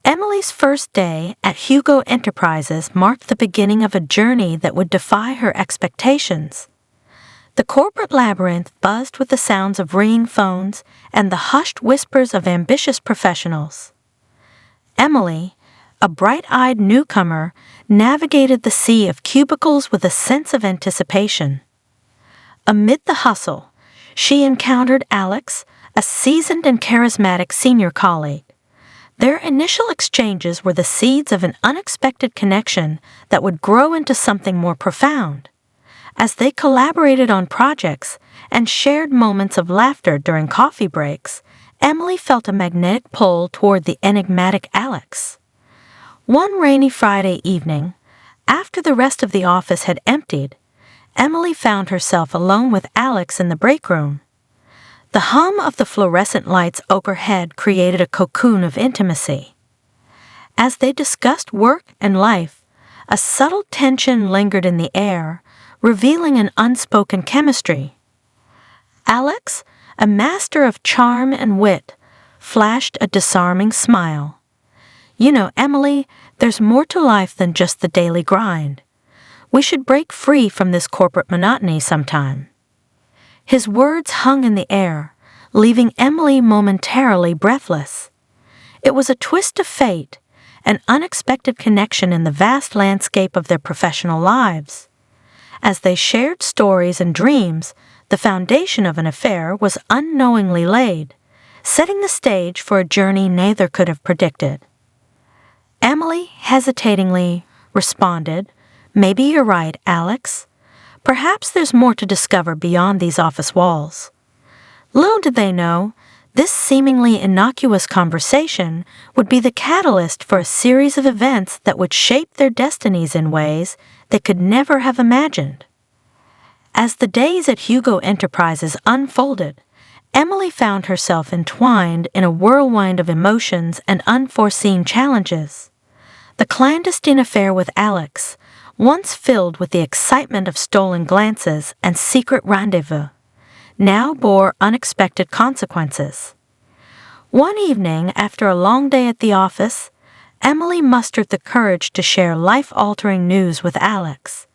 Emily's first day at Hugo Enterprises marked the beginning of a journey that would defy her expectations. The corporate labyrinth buzzed with the sounds of ringing phones and the hushed whispers of ambitious professionals. Emily, a bright-eyed newcomer, navigated the sea of cubicles with a sense of anticipation. Amid the hustle, she encountered Alex, a seasoned and charismatic senior colleague. Their initial exchanges were the seeds of an unexpected connection that would grow into something more profound. As they collaborated on projects and shared moments of laughter during coffee breaks, Emily felt a magnetic pull toward the enigmatic Alex. One rainy Friday evening, after the rest of the office had emptied, Emily found herself alone with Alex in the break room. The hum of the fluorescent lights overhead created a cocoon of intimacy. As they discussed work and life, a subtle tension lingered in the air, revealing an unspoken chemistry. Alex, a master of charm and wit, flashed a disarming smile. "You know, Emily, there's more to life than just the daily grind. We should break free from this corporate monotony sometime." His words hung in the air, leaving Emily momentarily breathless. It was a twist of fate, an unexpected connection in the vast landscape of their professional lives. As they shared stories and dreams, the foundation of an affair was unknowingly laid, setting the stage for a journey neither could have predicted. Emily hesitatingly responded, "Maybe you're right, Alex. Perhaps there's more to discover beyond these office walls." Little did they know, this seemingly innocuous conversation would be the catalyst for a series of events that would shape their destinies in ways they could never have imagined. As the days at Hugo Enterprises unfolded, Emily found herself entwined in a whirlwind of emotions and unforeseen challenges. The clandestine affair with Alex, once filled with the excitement of stolen glances and secret rendezvous, now bore unexpected consequences. One evening, after a long day at the office, Emily mustered the courage to share life-altering news with Alex.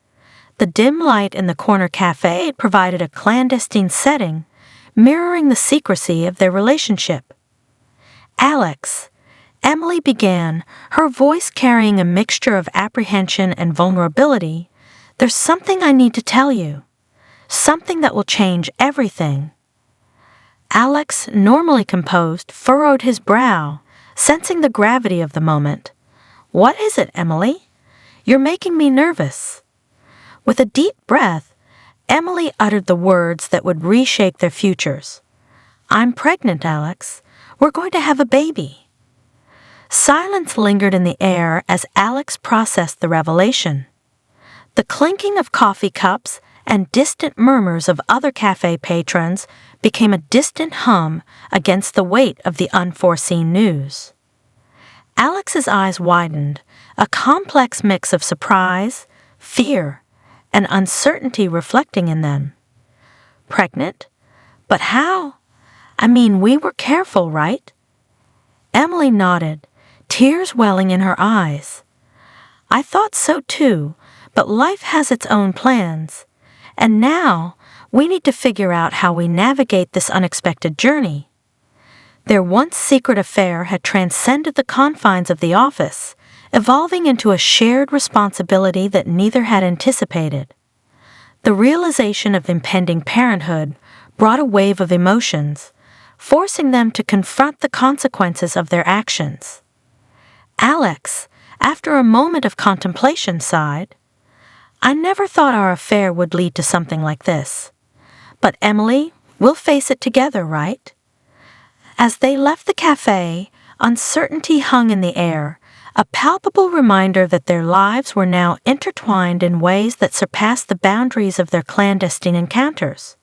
The dim light in the corner cafe provided a clandestine setting, mirroring the secrecy of their relationship. "Alex," Emily began, her voice carrying a mixture of apprehension and vulnerability, "there's something I need to tell you. Something that will change everything." Alex, normally composed, furrowed his brow, sensing the gravity of the moment. "What is it, Emily? You're making me nervous." With a deep breath, Emily uttered the words that would reshape their futures. "I'm pregnant, Alex. We're going to have a baby." Silence lingered in the air as Alex processed the revelation. The clinking of coffee cups and distant murmurs of other cafe patrons became a distant hum against the weight of the unforeseen news. Alex's eyes widened, a complex mix of surprise, fear, and uncertainty reflecting in them. "Pregnant? But how? I mean, we were careful, right?" Emily nodded, tears welling in her eyes. "I thought so too, but life has its own plans. And now, we need to figure out how we navigate this unexpected journey." Their once secret affair had transcended the confines of the office, evolving into a shared responsibility that neither had anticipated. The realization of impending parenthood brought a wave of emotions, forcing them to confront the consequences of their actions. Alex, after a moment of contemplation, sighed, "I never thought our affair would lead to something like this. But Emily, we'll face it together, right?" As they left the cafe, uncertainty hung in the air, a palpable reminder that their lives were now intertwined in ways that surpassed the boundaries of their clandestine encounters.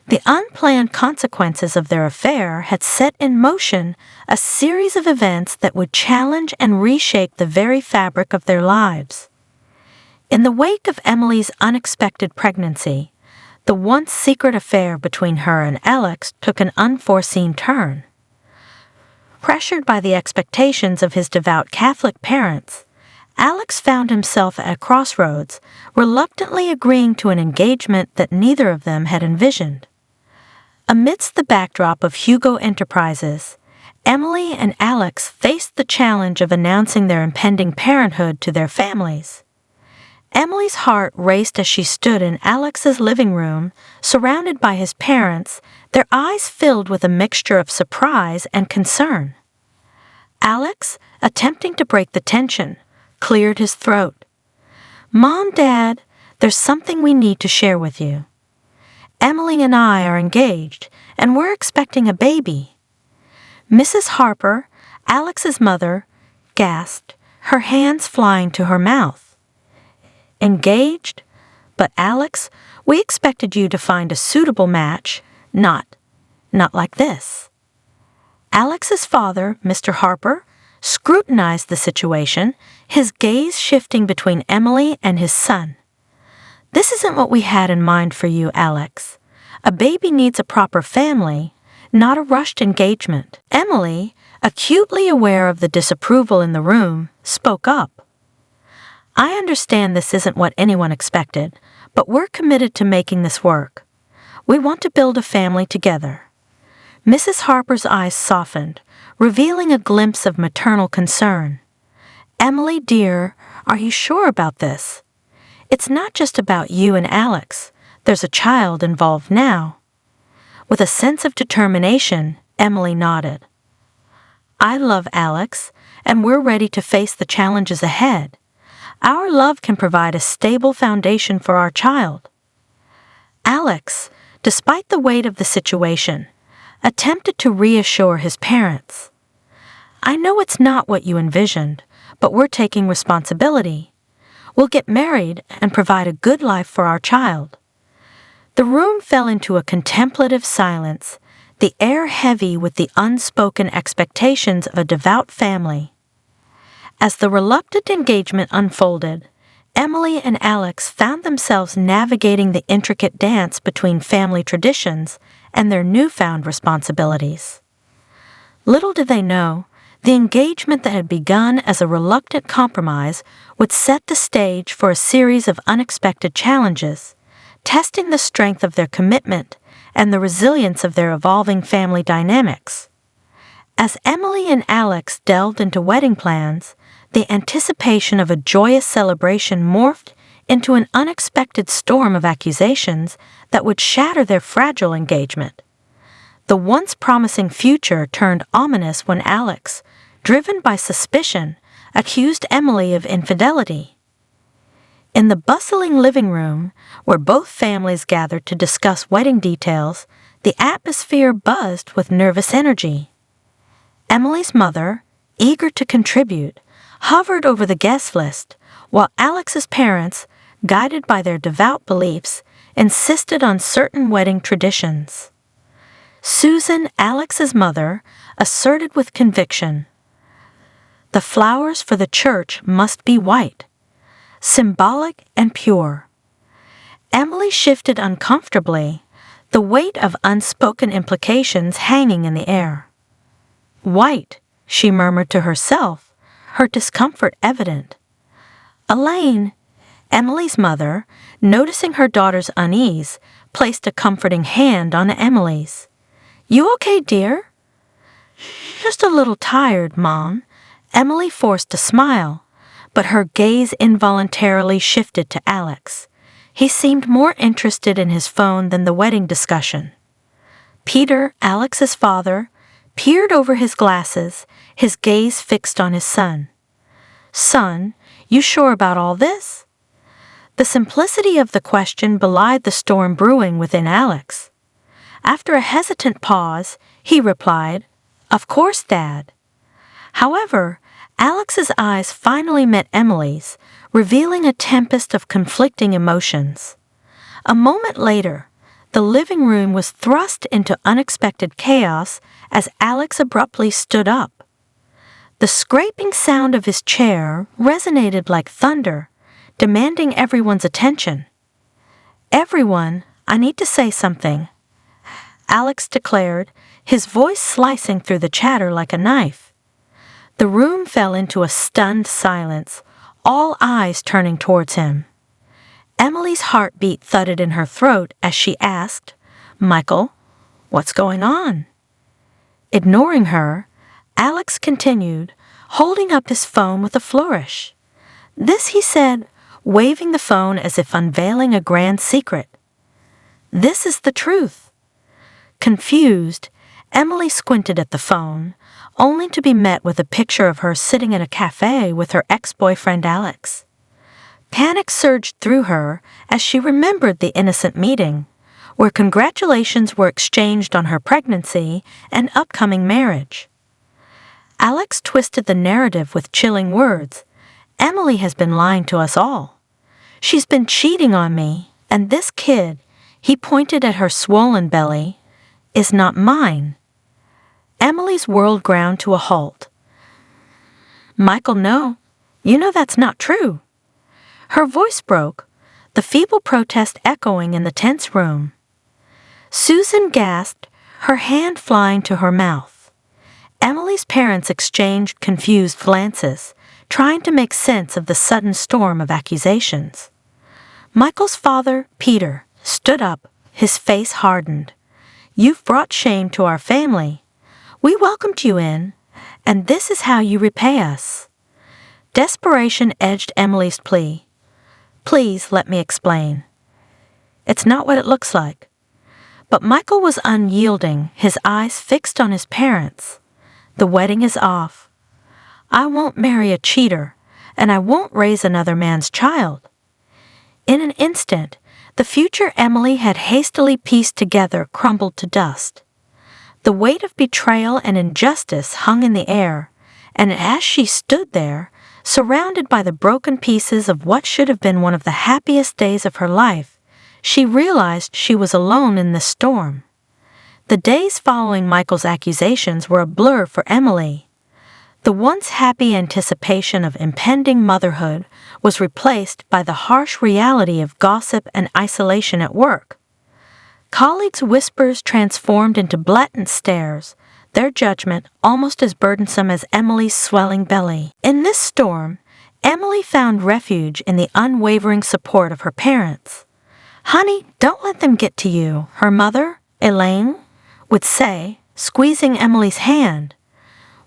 The unplanned consequences of their affair had set in motion a series of events that would challenge and reshape the very fabric of their lives. In the wake of Emily's unexpected pregnancy, the once secret affair between her and Alex took an unforeseen turn. Pressured by the expectations of his devout Catholic parents, Alex found himself at a crossroads, reluctantly agreeing to an engagement that neither of them had envisioned. Amidst the backdrop of Hugo Enterprises, Emily and Alex faced the challenge of announcing their impending parenthood to their families. Emily's heart raced as she stood in Alex's living room, surrounded by his parents, their eyes filled with a mixture of surprise and concern. Alex, attempting to break the tension, cleared his throat. "Mom, Dad, there's something we need to share with you. Emily and I are engaged, and we're expecting a baby." Mrs. Harper, Alex's mother, gasped, her hands flying to her mouth. "Engaged? But Alex, we expected you to find a suitable match, not like this." Alex's father, Mr. Harper, scrutinized the situation, his gaze shifting between Emily and his son. "This isn't what we had in mind for you, Alex. A baby needs a proper family, not a rushed engagement." Emily, acutely aware of the disapproval in the room, spoke up. "I understand this isn't what anyone expected, but we're committed to making this work. We want to build a family together." Mrs. Harper's eyes softened, revealing a glimpse of maternal concern. "Emily, dear, are you sure about this? It's not just about you and Alex. There's a child involved now." With a sense of determination, Emily nodded. "I love Alex, and we're ready to face the challenges ahead. Our love can provide a stable foundation for our child." Alex, despite the weight of the situation, attempted to reassure his parents. "I know it's not what you envisioned, but we're taking responsibility. We'll get married and provide a good life for our child." The room fell into a contemplative silence, the air heavy with the unspoken expectations of a devout family. As the reluctant engagement unfolded, Emily and Alex found themselves navigating the intricate dance between family traditions and their newfound responsibilities. Little did they know, the engagement that had begun as a reluctant compromise would set the stage for a series of unexpected challenges, testing the strength of their commitment and the resilience of their evolving family dynamics. As Emily and Alex delved into wedding plans, the anticipation of a joyous celebration morphed into an unexpected storm of accusations that would shatter their fragile engagement. The once promising future turned ominous when Alex, driven by suspicion, accused Emily of infidelity. In the bustling living room, where both families gathered to discuss wedding details, the atmosphere buzzed with nervous energy. Emily's mother, eager to contribute, hovered over the guest list, while Alex's parents, guided by their devout beliefs, insisted on certain wedding traditions. Susan, Alex's mother, asserted with conviction, "The flowers for the church must be white, symbolic and pure." Emily shifted uncomfortably, the weight of unspoken implications hanging in the air. "White," she murmured to herself, her discomfort evident. Elaine, Emily's mother, noticing her daughter's unease, placed a comforting hand on Emily's. "You okay, dear?" "Just a little tired, Mom." Emily forced a smile, but her gaze involuntarily shifted to Alex. He seemed more interested in his phone than the wedding discussion. Peter, Alex's father, peered over his glasses, his gaze fixed on his son. "Son, you sure about all this?" The simplicity of the question belied the storm brewing within Alex. After a hesitant pause, he replied, "Of course, Dad." However, Alex's eyes finally met Emily's, revealing a tempest of conflicting emotions. A moment later, the living room was thrust into unexpected chaos as Alex abruptly stood up. The scraping sound of his chair resonated like thunder, demanding everyone's attention. "Everyone, I need to say something." Alex declared, his voice slicing through the chatter like a knife. The room fell into a stunned silence, all eyes turning towards him. Emily's heartbeat thudded in her throat as she asked, "Michael, what's going on?" Ignoring her, Alex continued, holding up his phone with a flourish. "This," he said, waving the phone as if unveiling a grand secret. "This is the truth." Confused, Emily squinted at the phone, only to be met with a picture of her sitting at a cafe with her ex-boyfriend Alex. Panic surged through her as she remembered the innocent meeting, where congratulations were exchanged on her pregnancy and upcoming marriage. Alex twisted the narrative with chilling words. "Emily has been lying to us all. She's been cheating on me, and this kid," he pointed at her swollen belly, "is not mine." Emily's world ground to a halt. "Michael, no. You know that's not true." Her voice broke, the feeble protest echoing in the tense room. Susan gasped, her hand flying to her mouth. Emily's parents exchanged confused glances, trying to make sense of the sudden storm of accusations. Michael's father, Peter, stood up, his face hardened. "You've brought shame to our family. We welcomed you in, and this is how you repay us." Desperation edged Emily's plea. "Please let me explain." "It's not what it looks like." But Michael was unyielding, his eyes fixed on his parents. "The wedding is off. I won't marry a cheater, and I won't raise another man's child." In an instant, the future Emily had hastily pieced together crumbled to dust. The weight of betrayal and injustice hung in the air, and as she stood there, surrounded by the broken pieces of what should have been one of the happiest days of her life, she realized she was alone in the storm. The days following Michael's accusations were a blur for Emily. The once happy anticipation of impending motherhood was replaced by the harsh reality of gossip and isolation at work. Colleagues' whispers transformed into blatant stares, their judgment almost as burdensome as Emily's swelling belly. In this storm, Emily found refuge in the unwavering support of her parents. "Honey, don't let them get to you," her mother, Elaine, would say, squeezing Emily's hand.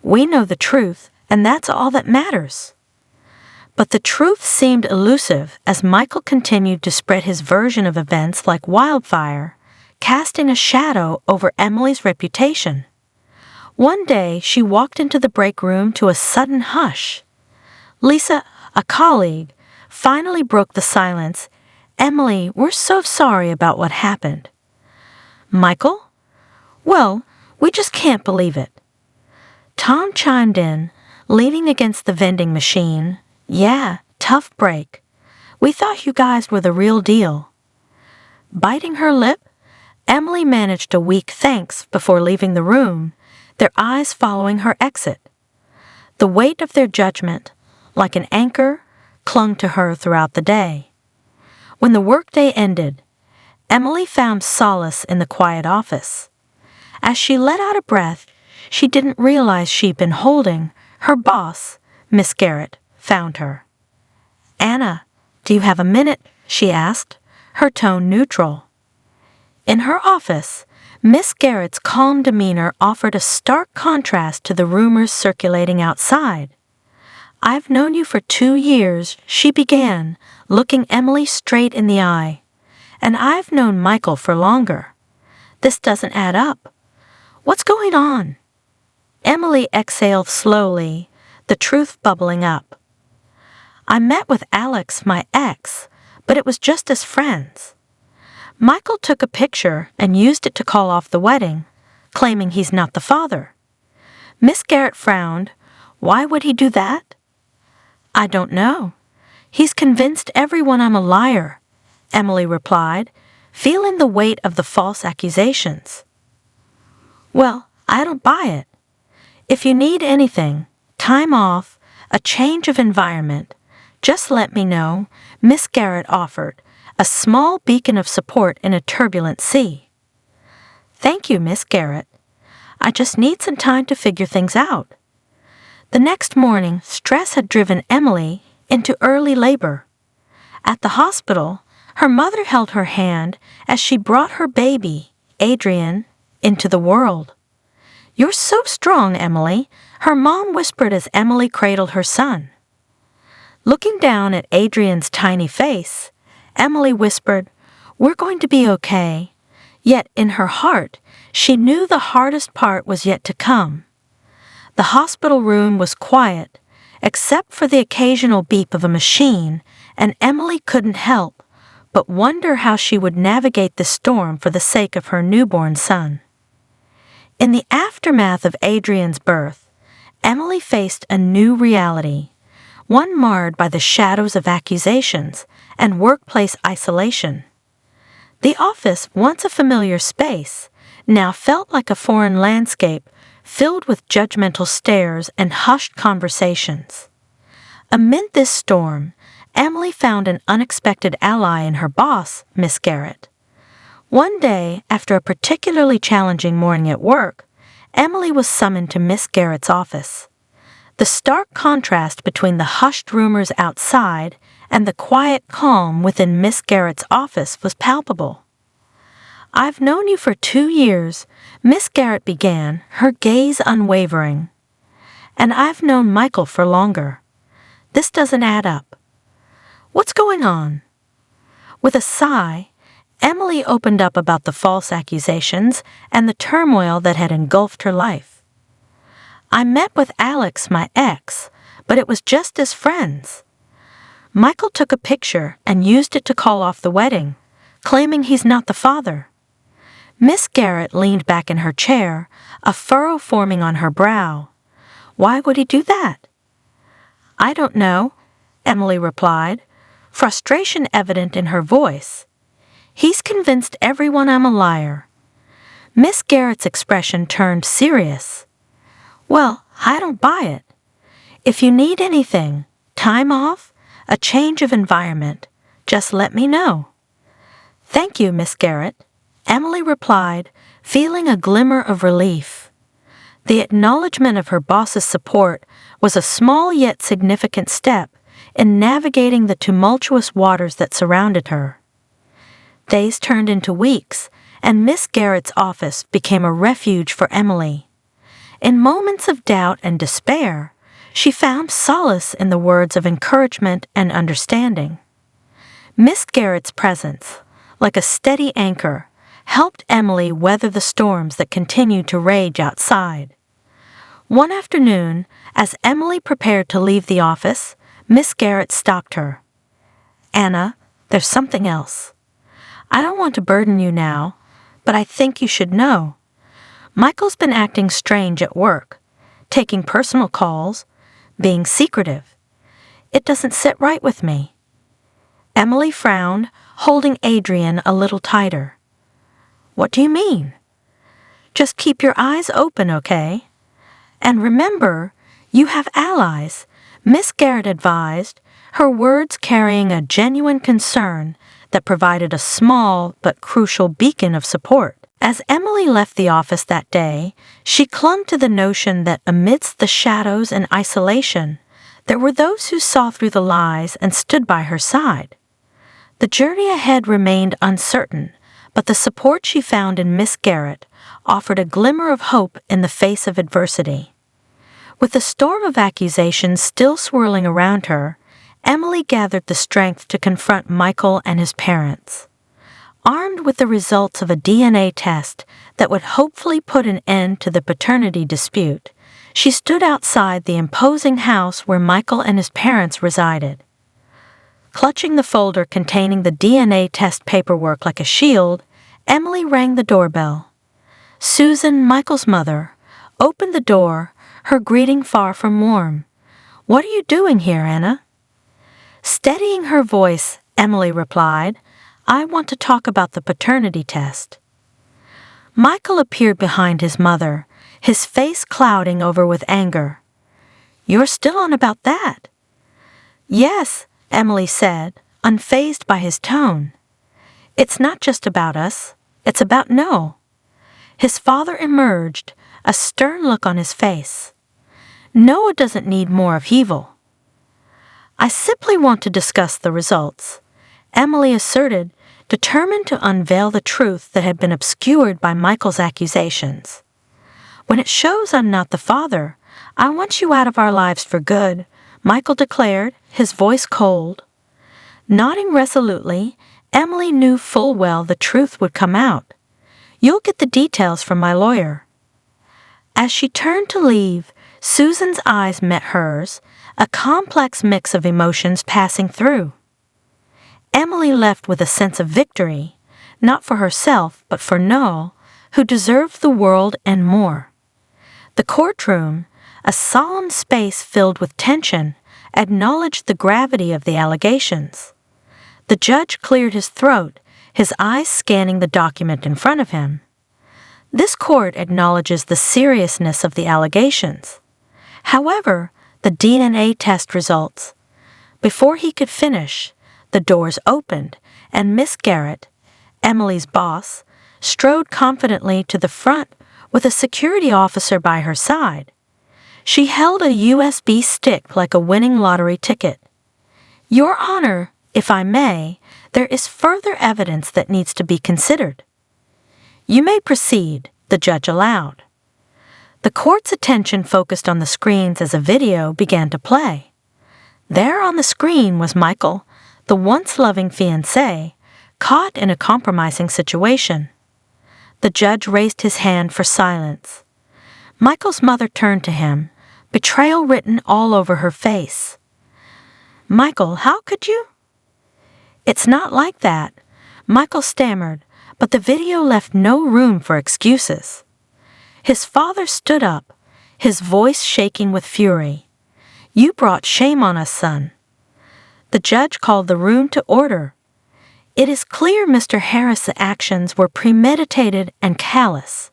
"We know the truth, and that's all that matters." But the truth seemed elusive as Michael continued to spread his version of events like wildfire, casting a shadow over Emily's reputation. One day, she walked into the break room to a sudden hush. Lisa, a colleague, finally broke the silence. "Emily, we're so sorry about what happened." "Michael? Well, we just can't believe it." Tom chimed in, leaning against the vending machine. "Yeah, tough break. We thought you guys were the real deal." Biting her lip, Emily managed a weak thanks before leaving the room, their eyes following her exit. The weight of their judgment, like an anchor, clung to her throughout the day. When the workday ended, Emily found solace in the quiet office. As she let out a breath she didn't realize she'd been holding, her boss, Miss Garrett, found her. "Anna, do you have a minute?" she asked, her tone neutral. In her office, Miss Garrett's calm demeanor offered a stark contrast to the rumors circulating outside. "I've known you for 2 years," she began, looking Emily straight in the eye. "And I've known Michael for longer. This doesn't add up. What's going on?" Emily exhaled slowly, the truth bubbling up. "I met with Alex, my ex, but it was just as friends. Michael took a picture and used it to call off the wedding, claiming he's not the father." Miss Garrett frowned. "Why would he do that?" "I don't know. He's convinced everyone I'm a liar," Emily replied, feeling the weight of the false accusations. "Well, I don't buy it. If you need anything, time off, a change of environment, just let me know," Miss Garrett offered, a small beacon of support in a turbulent sea. Thank you, Miss Garrett. I just need some time to figure things out. The next morning, stress had driven Emily into early labor. At the hospital, her mother held her hand as she brought her baby, Adrian, into the world. "You're so strong, Emily," her mom whispered as Emily cradled her son. Looking down at Adrian's tiny face, Emily whispered, "We're going to be okay." Yet in her heart, she knew the hardest part was yet to come. The hospital room was quiet, except for the occasional beep of a machine, and Emily couldn't help but wonder how she would navigate the storm for the sake of her newborn son. In the aftermath of Adrian's birth, Emily faced a new reality, one marred by the shadows of accusations and workplace isolation. The office, once a familiar space, now felt like a foreign landscape filled with judgmental stares and hushed conversations. Amid this storm, Emily found an unexpected ally in her boss, Miss Garrett. One day, after a particularly challenging morning at work, Emily was summoned to Miss Garrett's office. The stark contrast between the hushed rumors outside and the quiet calm within Miss Garrett's office was palpable. "I've known you for 2 years," Miss Garrett began, her gaze unwavering. "And I've known Michael for longer. This doesn't add up. What's going on?" With a sigh, Emily opened up about the false accusations and the turmoil that had engulfed her life. "I met with Alex, my ex, but it was just as friends. Michael took a picture and used it to call off the wedding, claiming he's not the father." Miss Garrett leaned back in her chair, a furrow forming on her brow. "Why would he do that?" "I don't know," Emily replied, frustration evident in her voice. "He's convinced everyone I'm a liar." Miss Garrett's expression turned serious. "Well, I don't buy it. If you need anything, time off, a change of environment, just let me know." "Thank you, Miss Garrett," Emily replied, feeling a glimmer of relief. The acknowledgement of her boss's support was a small yet significant step in navigating the tumultuous waters that surrounded her. Days turned into weeks, and Miss Garrett's office became a refuge for Emily. In moments of doubt and despair, she found solace in the words of encouragement and understanding. Miss Garrett's presence, like a steady anchor, helped Emily weather the storms that continued to rage outside. One afternoon, as Emily prepared to leave the office, Miss Garrett stopped her. "Anna, there's something else. I don't want to burden you now, but I think you should know. Michael's been acting strange at work, taking personal calls, being secretive. It doesn't sit right with me." Emily frowned, holding Adrian a little tighter. "What do you mean?" "Just keep your eyes open, okay? And remember, you have allies," Miss Garrett advised, her words carrying a genuine concern that provided a small but crucial beacon of support. As Emily left the office that day, she clung to the notion that amidst the shadows and isolation, there were those who saw through the lies and stood by her side. The journey ahead remained uncertain, but the support she found in Miss Garrett offered a glimmer of hope in the face of adversity. With the storm of accusations still swirling around her, Emily gathered the strength to confront Michael and his parents. Armed with the results of a DNA test that would hopefully put an end to the paternity dispute, she stood outside the imposing house where Michael and his parents resided. Clutching the folder containing the DNA test paperwork like a shield, Emily rang the doorbell. Susan, Michael's mother, opened the door, her greeting far from warm. "What are you doing here, Anna?" Steadying her voice, Emily replied, "I want to talk about the paternity test." Michael appeared behind his mother, his face clouding over with anger. "You're still on about that?" "Yes," Emily said, unfazed by his tone. "It's not just about us. It's about Noel." His father emerged, a stern look on his face. Noah doesn't need more upheaval. I simply want to discuss the results, Emily asserted, determined to unveil the truth that had been obscured by Michael's accusations. When it shows I'm not the father, I want you out of our lives for good, Michael declared, his voice cold. Nodding resolutely, Emily knew full well the truth would come out. You'll get the details from my lawyer. As she turned to leave, Susan's eyes met hers, a complex mix of emotions passing through. Emily left with a sense of victory, not for herself but for Noel, who deserved the world and more. The courtroom, a solemn space filled with tension, acknowledged the gravity of the allegations. The judge cleared his throat, his eyes scanning the document in front of him. This court acknowledges the seriousness of the allegations. However, the DNA test results. Before he could finish, the doors opened, and Miss Garrett, Emily's boss, strode confidently to the front with a security officer by her side. She held a USB stick like a winning lottery ticket. Your Honor, if I may, there is further evidence that needs to be considered. You may proceed, the judge allowed. The court's attention focused on the screens as a video began to play. There on the screen was Michael, the once loving fiancé, caught in a compromising situation. The judge raised his hand for silence. Michael's mother turned to him, betrayal written all over her face. Michael, how could you? It's not like that, Michael stammered, but the video left no room for excuses. His father stood up, his voice shaking with fury. You brought shame on us, son. The judge called the room to order. It is clear Mr. Harris' actions were premeditated and callous.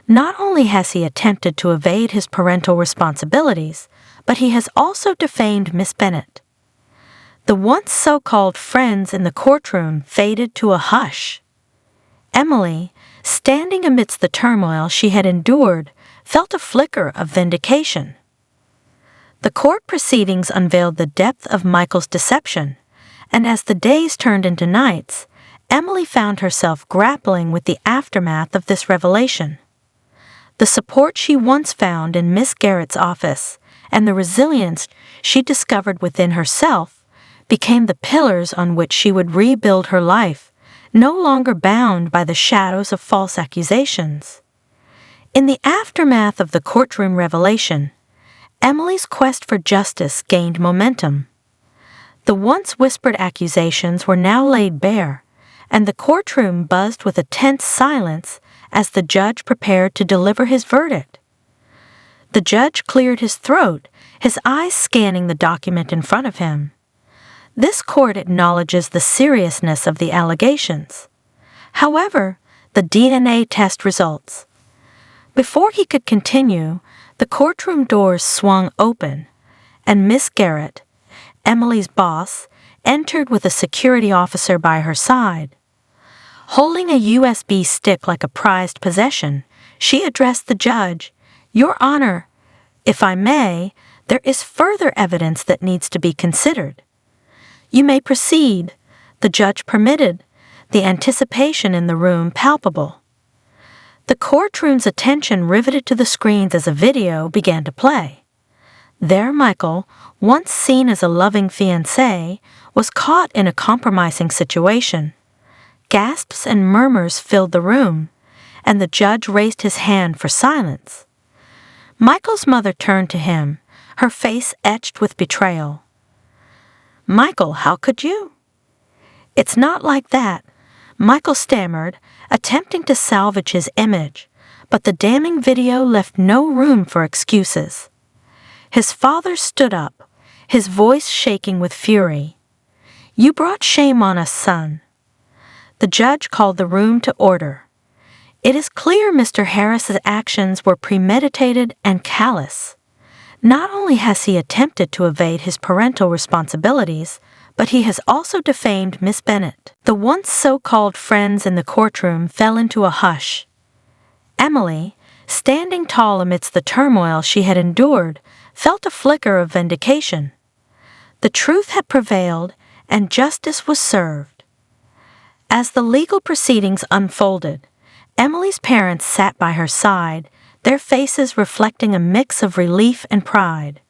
Not only has he attempted to evade his parental responsibilities, but he has also defamed Miss Bennett. The once so-called friends in the courtroom faded to a hush. Emily, standing amidst the turmoil she had endured, felt a flicker of vindication. The court proceedings unveiled the depth of Michael's deception, and as the days turned into nights, Emily found herself grappling with the aftermath of this revelation. The support she once found in Miss Garrett's office and the resilience she discovered within herself became the pillars on which she would rebuild her life, no longer bound by the shadows of false accusations. In the aftermath of the courtroom revelation, Emily's quest for justice gained momentum. The once whispered accusations were now laid bare, and the courtroom buzzed with a tense silence as the judge prepared to deliver his verdict. The judge cleared his throat, his eyes scanning the document in front of him. This court acknowledges the seriousness of the allegations. However, the DNA test results. Before he could continue, the courtroom doors swung open, and Miss Garrett, Emily's boss, entered with a security officer by her side. Holding a USB stick like a prized possession, she addressed the judge, Your Honor, if I may, there is further evidence that needs to be considered. You may proceed, the judge permitted, the anticipation in the room palpable. The courtroom's attention riveted to the screens as a video began to play. There Michael, once seen as a loving fiancé, was caught in a compromising situation. Gasps and murmurs filled the room, and the judge raised his hand for silence. Michael's mother turned to him, her face etched with betrayal. Michael, how could you? It's not like that, Michael stammered, attempting to salvage his image, but the damning video left no room for excuses. His father stood up, his voice shaking with fury. You brought shame on us, son. The judge called the room to order. It is clear Mr. Harris's actions were premeditated and callous. Not only has he attempted to evade his parental responsibilities, but he has also defamed Miss Bennett. The once so-called friends in the courtroom fell into a hush. Emily, standing tall amidst the turmoil she had endured, felt a flicker of vindication. The truth had prevailed, and justice was served. As the legal proceedings unfolded, Emily's parents sat by her side, their faces reflecting a mix of relief and pride.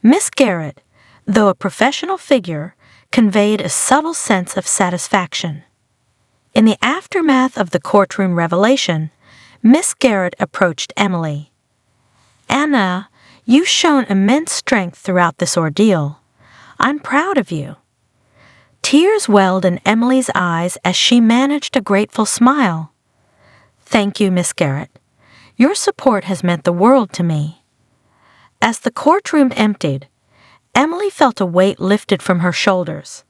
Miss Garrett, though a professional figure, conveyed a subtle sense of satisfaction. In the aftermath of the courtroom revelation, Miss Garrett approached Emily. "Anna, you've shown immense strength throughout this ordeal. I'm proud of you." Tears welled in Emily's eyes as she managed a grateful smile. "Thank you, Miss Garrett. Your support has meant the world to me." As the courtroom emptied, Emily felt a weight lifted from her shoulders.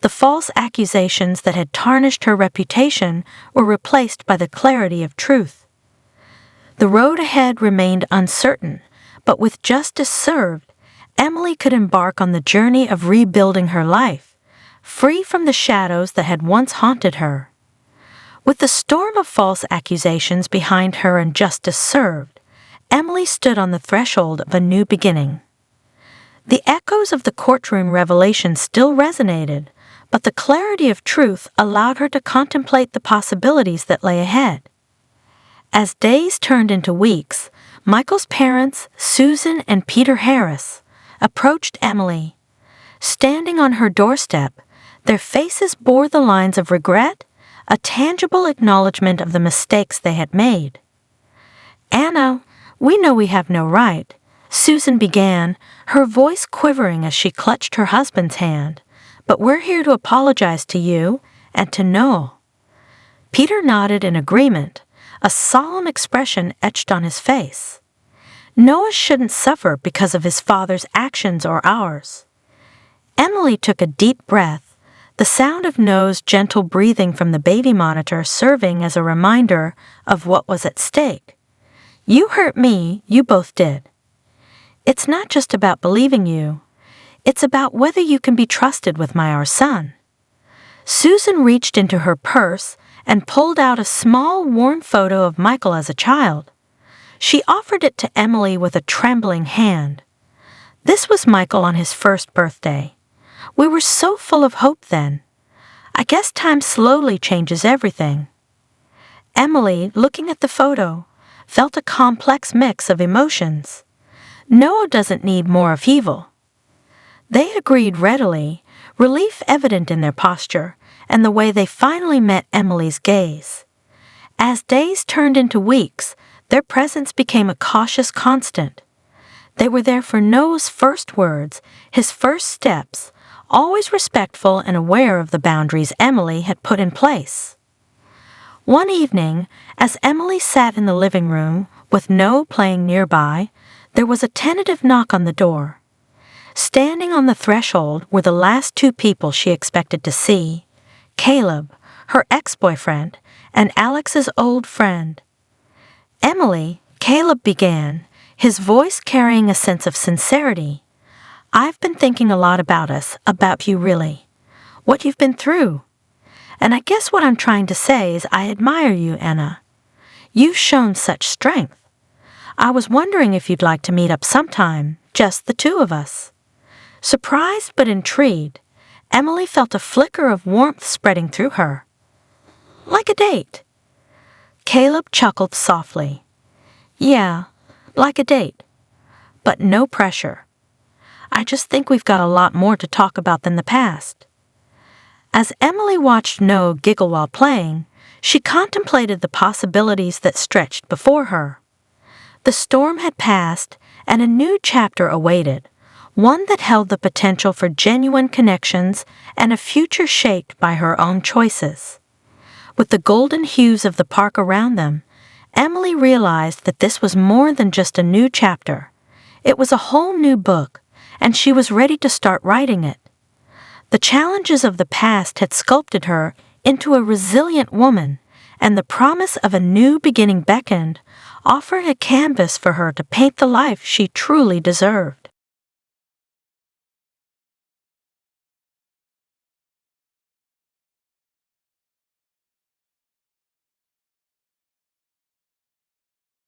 The false accusations that had tarnished her reputation were replaced by the clarity of truth. The road ahead remained uncertain, but with justice served, Emily could embark on the journey of rebuilding her life, free from the shadows that had once haunted her. With the storm of false accusations behind her and justice served, Emily stood on the threshold of a new beginning. The echoes of the courtroom revelation still resonated, but the clarity of truth allowed her to contemplate the possibilities that lay ahead. As days turned into weeks, Michael's parents, Susan and Peter Harris, approached Emily. Standing on her doorstep, their faces bore the lines of regret, a tangible acknowledgement of the mistakes they had made. "Anna, we know we have no right," Susan began, her voice quivering as she clutched her husband's hand, "but we're here to apologize to you and to Noah." Peter nodded in agreement, a solemn expression etched on his face. Noah shouldn't suffer because of his father's actions or ours. Emily took a deep breath, the sound of Noah's gentle breathing from the baby monitor serving as a reminder of what was at stake. "You hurt me, you both did. It's not just about believing you. It's about whether you can be trusted with our son." Susan reached into her purse and pulled out a small, worn photo of Michael as a child. She offered it to Emily with a trembling hand. This was Michael on his first birthday. We were so full of hope then. I guess time slowly changes everything. Emily, looking at the photo, felt a complex mix of emotions. Noah doesn't need more of evil. They agreed readily, relief evident in their posture and the way they finally met Emily's gaze. As days turned into weeks, their presence became a cautious constant. They were there for Noah's first words, his first steps, always respectful and aware of the boundaries Emily had put in place. One evening, as Emily sat in the living room with Noah playing nearby, there was a tentative knock on the door. Standing on the threshold were the last two people she expected to see: Caleb, her ex-boyfriend, and Alex's old friend. "Emily," Caleb began, his voice carrying a sense of sincerity, "I've been thinking a lot about us, about you really, what you've been through. And I guess what I'm trying to say is I admire you, Anna. You've shown such strength. I was wondering if you'd like to meet up sometime, just the two of us." Surprised but intrigued, Emily felt a flicker of warmth spreading through her. "Like a date?" Caleb chuckled softly. "Yeah, like a date. But no pressure. I just think we've got a lot more to talk about than the past." As Emily watched Noah giggle while playing, she contemplated the possibilities that stretched before her. The storm had passed, and a new chapter awaited, one that held the potential for genuine connections and a future shaped by her own choices. With the golden hues of the park around them, Emily realized that this was more than just a new chapter. It was a whole new book, and she was ready to start writing it. The challenges of the past had sculpted her into a resilient woman, and the promise of a new beginning beckoned, offering a canvas for her to paint the life she truly deserved.